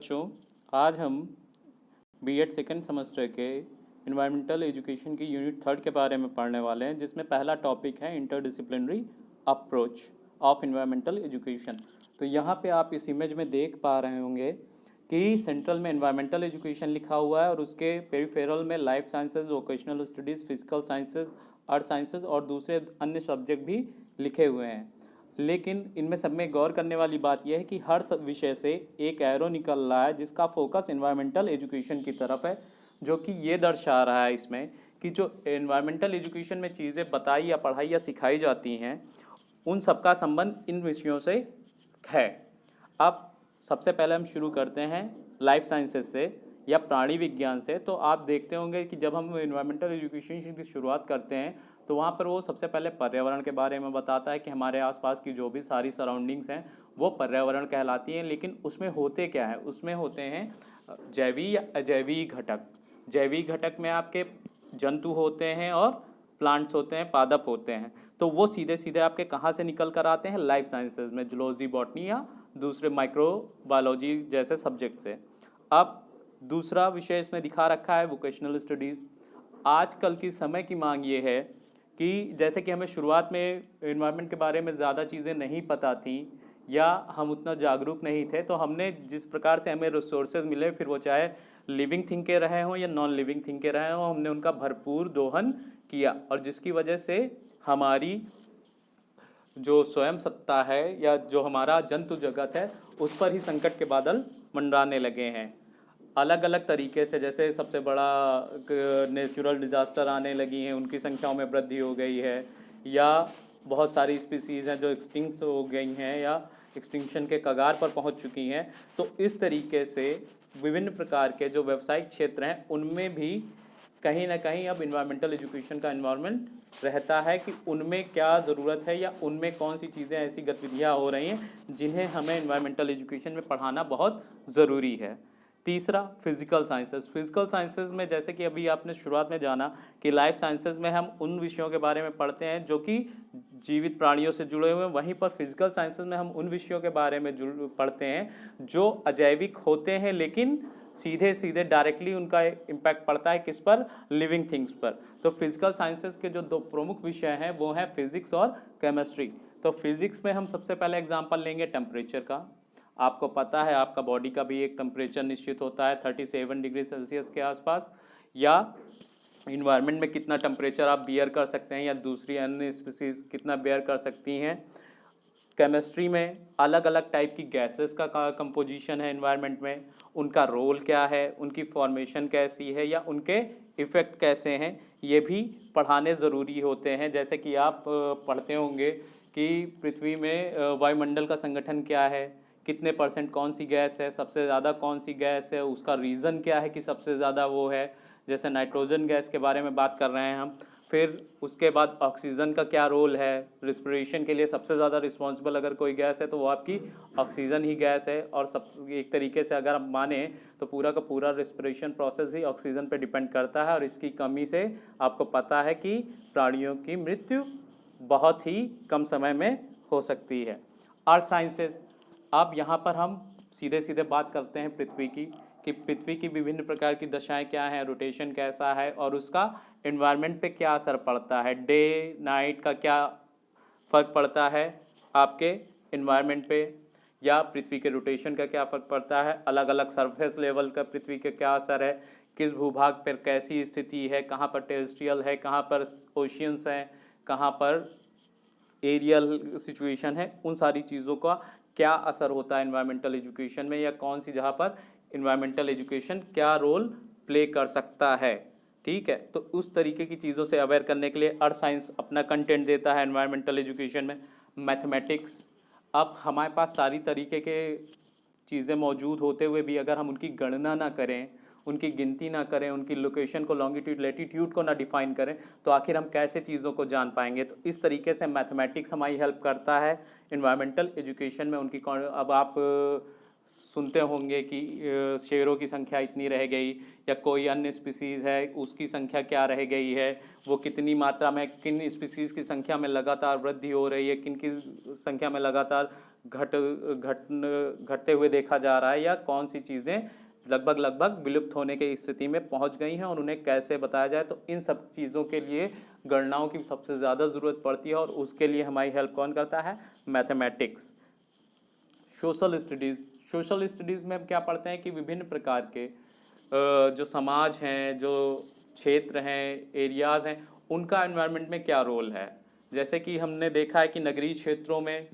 बच्चों, आज हम बीएड सेकेंड सेमेस्टर के इन्वायरमेंटल एजुकेशन की यूनिट थर्ड के बारे में पढ़ने वाले हैं, जिसमें पहला टॉपिक है interdisciplinary approach of environmental education. तो यहाँ पे आप इस इमेज में देख पा रहे होंगे कि सेंट्रल में इन्वायरमेंटल एजुकेशन लिखा हुआ है और उसके पेरिफेरल में life sciences, vocational studies, physical sciences, अर्थ साइंसेज और दूसरे अन्य सब्जेक्ट भी लिखे हुए हैं। लेकिन इनमें सब में गौर करने वाली बात यह है कि हर विषय से एक एरो निकल रहा है जिसका फोकस एनवायरमेंटल एजुकेशन की तरफ है, जो कि ये दर्शा रहा है इसमें कि जो एनवायरमेंटल एजुकेशन में चीज़ें बताई या पढ़ाई या सिखाई जाती हैं उन सबका संबंध इन विषयों से है। अब सबसे पहले हम शुरू करते हैं लाइफ साइंसेज से या प्राणी विज्ञान से। तो आप देखते होंगे कि जब हम एनवायरमेंटल एजुकेशन की शुरुआत करते हैं तो वहाँ पर वो सबसे पहले पर्यावरण के बारे में बताता है कि हमारे आसपास की जो भी सारी सराउंडिंग्स हैं वो पर्यावरण कहलाती हैं। लेकिन उसमें होते क्या है, उसमें होते हैं जैवी या अजैवी घटक। जैवी घटक में आपके जंतु होते हैं और प्लांट्स होते हैं, पादप होते हैं। तो वो सीधे सीधे आपके कहाँ से निकल कर आते हैं, लाइफ साइंसेज में, जूलॉजी, बॉटनी या दूसरे माइक्रोबायोलॉजी जैसे सब्जेक्ट से। अब दूसरा विषय इसमें दिखा रखा है वोकेशनल स्टडीज़। आजकल की समय की मांग ये है कि जैसे कि हमें शुरुआत में इन्वायरमेंट के बारे में ज़्यादा चीज़ें नहीं पता थी या हम उतना जागरूक नहीं थे, तो हमने जिस प्रकार से हमें रिसोर्सेज मिले, फिर वो चाहे लिविंग थिंग के रहे हों या नॉन लिविंग थिंग के रहे हों, हमने उनका भरपूर दोहन किया और जिसकी वजह से हमारी जो स्वयं सत्ता है या जो हमारा जंतु जगत है उस पर ही संकट के बादल मंडराने लगे हैं अलग अलग तरीके से। जैसे सबसे बड़ा नेचुरल डिज़ास्टर आने लगी हैं, उनकी संख्याओं में वृद्धि हो गई है, या बहुत सारी स्पीसीज़ हैं जो एक्सटिंक्ट हो गई हैं या एक्सटिंक्शन के कगार पर पहुंच चुकी हैं। तो इस तरीके से विभिन्न प्रकार के जो व्यावसायिक क्षेत्र हैं उनमें भी कहीं ना कहीं अब इन्वायरमेंटल एजुकेशन का इन्वायरमेंट रहता है कि उनमें क्या ज़रूरत है या उनमें कौन सी चीज़ें ऐसी गतिविधियाँ हो रही हैं जिन्हें हमें इन्वायरमेंटल एजुकेशन में पढ़ाना बहुत ज़रूरी है। तीसरा, फिजिकल साइंसेस। फिजिकल साइंसेस में जैसे कि अभी आपने शुरुआत में जाना कि लाइफ साइंसेस में हम उन विषयों के बारे में पढ़ते हैं जो कि जीवित प्राणियों से जुड़े हुए हैं, वहीं पर फिजिकल साइंसेस में हम उन विषयों के बारे में पढ़ते हैं जो अजैविक होते हैं, लेकिन सीधे सीधे डायरेक्टली उनका इम्पैक्ट पड़ता है किस पर, लिविंग थिंग्स पर। तो फिजिकल साइंसेस के जो दो प्रमुख विषय हैं वो हैं फिजिक्स और केमिस्ट्री। तो फिजिक्स में हम सबसे पहले एग्जांपल लेंगे टेम्परेचर का। आपको पता है आपका बॉडी का भी एक टेम्परेचर निश्चित होता है 37 डिग्री सेल्सियस के आसपास, या इन्वायरमेंट में कितना टेम्परेचर आप बियर कर सकते हैं या दूसरी अन्य स्पीसीज कितना बियर कर सकती हैं। केमिस्ट्री में अलग अलग टाइप की गैसेस का कंपोजिशन है इन्वायरमेंट में, उनका रोल क्या है, उनकी फॉर्मेशन कैसी है या उनके इफ़ेक्ट कैसे हैं, ये भी पढ़ाने ज़रूरी होते हैं। जैसे कि आप पढ़ते होंगे कि पृथ्वी में वायुमंडल का संगठन क्या है, कितने परसेंट कौन सी गैस है, सबसे ज़्यादा कौन सी गैस है, उसका रीज़न क्या है कि सबसे ज़्यादा वो है। जैसे नाइट्रोजन गैस के बारे में बात कर रहे हैं हम। फिर उसके बाद ऑक्सीजन का क्या रोल है, रिस्पिरेशन के लिए सबसे ज़्यादा रिस्पॉन्सिबल अगर कोई गैस है तो वो आपकी ऑक्सीजन ही गैस है। और सब एक तरीके से अगर आप माने तो पूरा का पूरा रिस्पिरेशन प्रोसेस ही ऑक्सीजन पे डिपेंड करता है, और इसकी कमी से आपको पता है कि प्राणियों की मृत्यु बहुत ही कम समय में हो सकती है। अर्थ साइंसेस, अब यहाँ पर हम सीधे सीधे बात करते हैं पृथ्वी की, कि पृथ्वी की विभिन्न प्रकार की दशाएं क्या हैं, रोटेशन कैसा है और उसका एनवायरनमेंट पे क्या असर पड़ता है, डे नाइट का क्या फ़र्क पड़ता है आपके एनवायरनमेंट पे, या पृथ्वी के रोटेशन का क्या फ़र्क पड़ता है, अलग अलग सरफेस लेवल का पृथ्वी का क्या असर है, किस भूभाग पर कैसी स्थिति है, कहाँ पर टेरेस्ट्रियल है, कहाँ पर ओशियंस हैं, कहाँ पर एरियल सिचुएशन है, उन सारी चीज़ों का क्या असर होता है एनवायरमेंटल एजुकेशन में, या कौन सी जगह पर एनवायरमेंटल एजुकेशन क्या रोल प्ले कर सकता है। ठीक है, तो उस तरीके की चीज़ों से अवेयर करने के लिए अर्थ साइंस अपना कंटेंट देता है एनवायरमेंटल एजुकेशन में। मैथमेटिक्स, अब हमारे पास सारी तरीके के चीज़ें मौजूद होते हुए भी अगर हम उनकी गणना ना करें, उनकी गिनती ना करें, उनकी लोकेशन को, लॉन्गिट्यूड लैटिट्यूड को ना डिफाइन करें, तो आखिर हम कैसे चीज़ों को जान पाएंगे। तो इस तरीके से मैथमेटिक्स हमारी हेल्प करता है इन्वायरमेंटल एजुकेशन में। उनकी अब आप सुनते होंगे कि शेरों की संख्या इतनी रह गई, या कोई अन्य स्पीसीज़ है उसकी संख्या क्या रह गई है, वो कितनी मात्रा में, किन स्पीसीज़ की संख्या में लगातार वृद्धि हो रही है, किन की संख्या में लगातार घटते हुए देखा जा रहा है, या कौन सी चीज़ें लगभग विलुप्त होने की स्थिति में पहुंच गई हैं और उन्हें कैसे बताया जाए। तो इन सब चीज़ों के लिए गणनाओं की सबसे ज़्यादा ज़रूरत पड़ती है, और उसके लिए हमारी हेल्प कौन करता है? मैथमेटिक्स। सोशल स्टडीज़ में हम क्या पढ़ते हैं कि विभिन्न प्रकार के जो समाज हैं, जो क्षेत्र हैं, एरियाज़ हैं, उनका एनवायरनमेंट में क्या रोल है। जैसे कि हमने देखा है कि नगरीय क्षेत्रों में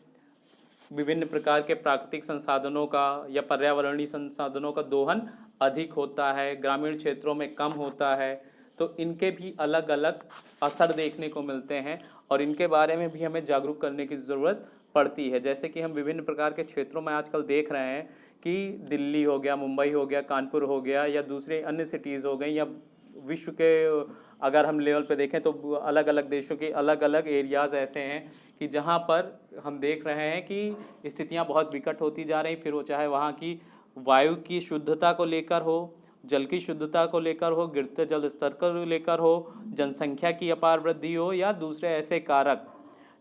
विभिन्न प्रकार के प्राकृतिक संसाधनों का या पर्यावरणीय संसाधनों का दोहन अधिक होता है, ग्रामीण क्षेत्रों में कम होता है। तो इनके भी अलग अलग असर देखने को मिलते हैं, और इनके बारे में भी हमें जागरूक करने की ज़रूरत पड़ती है। जैसे कि हम विभिन्न प्रकार के क्षेत्रों में आजकल देख रहे हैं कि दिल्ली हो गया, मुंबई हो गया, कानपुर हो गया, या दूसरे अन्य सिटीज़ हो गई, या विश्व के अगर हम लेवल पे देखें तो अलग अलग देशों के अलग अलग एरियाज़ ऐसे हैं कि जहाँ पर हम देख रहे हैं कि स्थितियाँ बहुत विकट होती जा रही। फिर वो चाहे वहाँ की वायु की शुद्धता को लेकर हो, जल की शुद्धता को लेकर हो, गिरते जल स्तर को लेकर हो, जनसंख्या की अपार वृद्धि हो, या दूसरे ऐसे कारक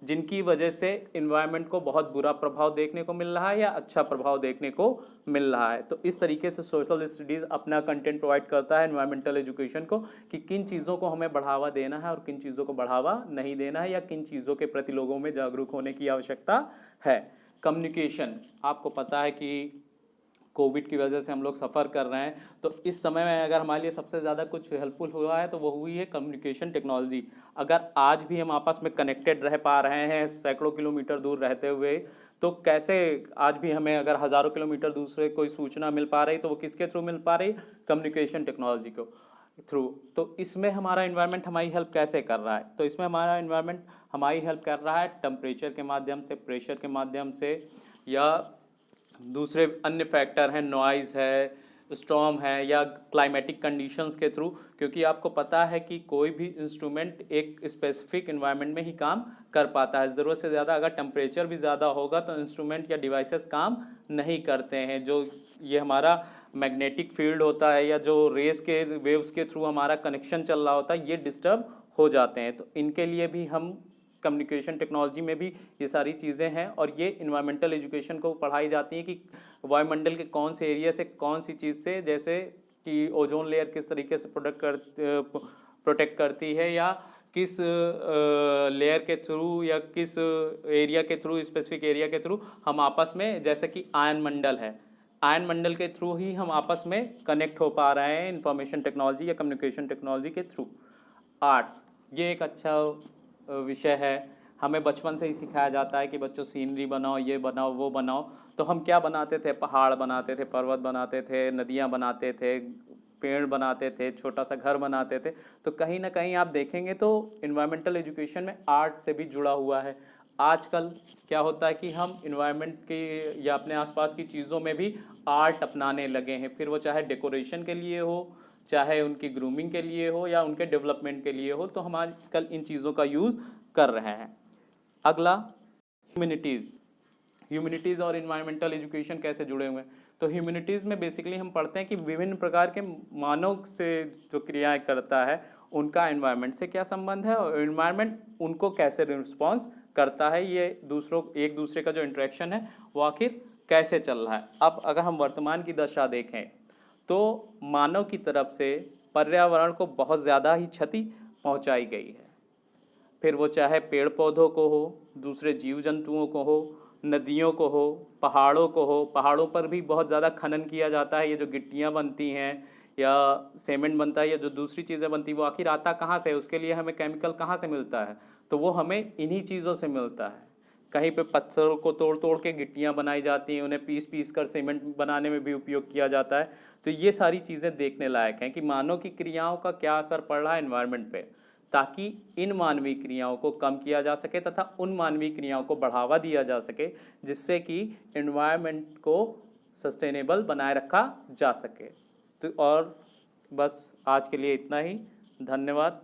जिनकी वजह से इन्वायरमेंट को बहुत बुरा प्रभाव देखने को मिल रहा है या अच्छा प्रभाव देखने को मिल रहा है। तो इस तरीके से सोशल स्टडीज़ अपना कंटेंट प्रोवाइड करता है इन्वायरमेंटल एजुकेशन को, कि किन चीज़ों को हमें बढ़ावा देना है और किन चीज़ों को बढ़ावा नहीं देना है, या किन चीज़ों के प्रति लोगों में जागरूक होने की आवश्यकता है। कम्युनिकेशन, आपको पता है कि कोविड की वजह से हम लोग सफ़र कर रहे हैं, तो इस समय में अगर हमारे लिए सबसे ज़्यादा कुछ हेल्पफुल हुआ है तो वो हुई है कम्युनिकेशन टेक्नोलॉजी। अगर आज भी हम आपस में कनेक्टेड रह पा रहे हैं सैकड़ों किलोमीटर दूर रहते हुए, तो कैसे आज भी हमें अगर हज़ारों किलोमीटर दूसरे कोई सूचना मिल पा रही, तो वो किसके थ्रू मिल पा रही? कम्युनिकेशन टेक्नोलॉजी को थ्रू। तो इसमें हमारा इन्वायरमेंट हमारी हेल्प कैसे कर रहा है? तो इसमें हमारा इन्वायरमेंट हमारी हेल्प कर रहा है टेम्परेचर के माध्यम से, प्रेशर के माध्यम से, या दूसरे अन्य फैक्टर हैं, नॉइज़ है, स्टॉर्म है, या क्लाइमेटिक कंडीशंस के थ्रू। क्योंकि आपको पता है कि कोई भी इंस्ट्रूमेंट एक स्पेसिफिक एनवायरनमेंट में ही काम कर पाता है। ज़रूरत से ज़्यादा अगर टेम्परेचर भी ज़्यादा होगा तो इंस्ट्रूमेंट या डिवाइसेस काम नहीं करते हैं। जो ये हमारा मैग्नेटिक फील्ड होता है, या जो रेस के वेव्स के थ्रू हमारा कनेक्शन चल रहा होता है, ये डिस्टर्ब हो जाते हैं। तो इनके लिए भी हम कम्युनिकेशन टेक्नोलॉजी में भी ये सारी चीज़ें हैं, और ये इन्वायरमेंटल एजुकेशन को पढ़ाई जाती हैं कि वायुमंडल के कौन से एरिया से कौन सी चीज़ से, जैसे कि ओजोन लेयर किस तरीके से प्रोटेक्ट करती है, या किस लेयर के थ्रू या किस एरिया के थ्रू, स्पेसिफिक एरिया के थ्रू हम आपस में, जैसे कि आयन मंडल है, आयन मंडल के थ्रू ही हम आपस में कनेक्ट हो पा रहे हैं इंफॉर्मेशन टेक्नोलॉजी या कम्युनिकेशन टेक्नोलॉजी के थ्रू। आर्ट्स, ये एक अच्छा विषय है। हमें बचपन से ही सिखाया जाता है कि बच्चों सीनरी बनाओ, ये बनाओ, वो बनाओ। तो हम क्या बनाते थे? पहाड़ बनाते थे, पर्वत बनाते थे, नदियाँ बनाते थे, पेड़ बनाते थे, छोटा सा घर बनाते थे। तो कहीं ना कहीं आप देखेंगे तो इन्वायरमेंटल एजुकेशन में आर्ट से भी जुड़ा हुआ है। आजकल क्या होता है कि हम इन्वायरमेंट की या अपने आसपास की चीज़ों में भी आर्ट अपनाने लगे हैं। फिर वो चाहे डेकोरेशन के लिए हो, चाहे उनकी ग्रूमिंग के लिए हो, या उनके डेवलपमेंट के लिए हो, तो हम आजकल इन चीज़ों का यूज़ कर रहे हैं। अगला, ह्यूमैनिटीज़ और इन्वायरमेंटल एजुकेशन कैसे जुड़े हुए हैं? तो ह्यूमैनिटीज़ में बेसिकली हम पढ़ते हैं कि विभिन्न प्रकार के मानव से जो क्रियाएं करता है उनका एनवायरनमेंट से क्या संबंध है, और एनवायरनमेंट उनको कैसे रिस्पॉन्स करता है, ये एक दूसरे का जो इंटरेक्शन है वो आखिर कैसे चल रहा है। अब अगर हम वर्तमान की दशा देखें तो मानव की तरफ से पर्यावरण को बहुत ज़्यादा ही क्षति पहुंचाई गई है। फिर वो चाहे पेड़ पौधों को हो, दूसरे जीव जंतुओं को हो, नदियों को हो, पहाड़ों को हो। पहाड़ों पर भी बहुत ज़्यादा खनन किया जाता है। ये जो गिट्टियाँ बनती हैं या सीमेंट बनता है या जो दूसरी चीज़ें बनती हैं, वो आखिर आता कहाँ से? उसके लिए हमें केमिकल कहाँ से मिलता है? तो वो हमें इन्हीं चीज़ों से मिलता है। कहीं पे पत्थरों को तोड़ तोड़ के गिट्टियाँ बनाई जाती हैं, उन्हें पीस पीस कर सीमेंट बनाने में भी उपयोग किया जाता है। तो ये सारी चीज़ें देखने लायक हैं कि मानव की क्रियाओं का क्या असर पड़ रहा है एनवायरनमेंट पे, ताकि इन मानवीय क्रियाओं को कम किया जा सके तथा उन मानवीय क्रियाओं को बढ़ावा दिया जा सके, जिससे कि एनवायरनमेंट को सस्टेनेबल बनाए रखा जा सके। तो और बस आज के लिए इतना ही। धन्यवाद।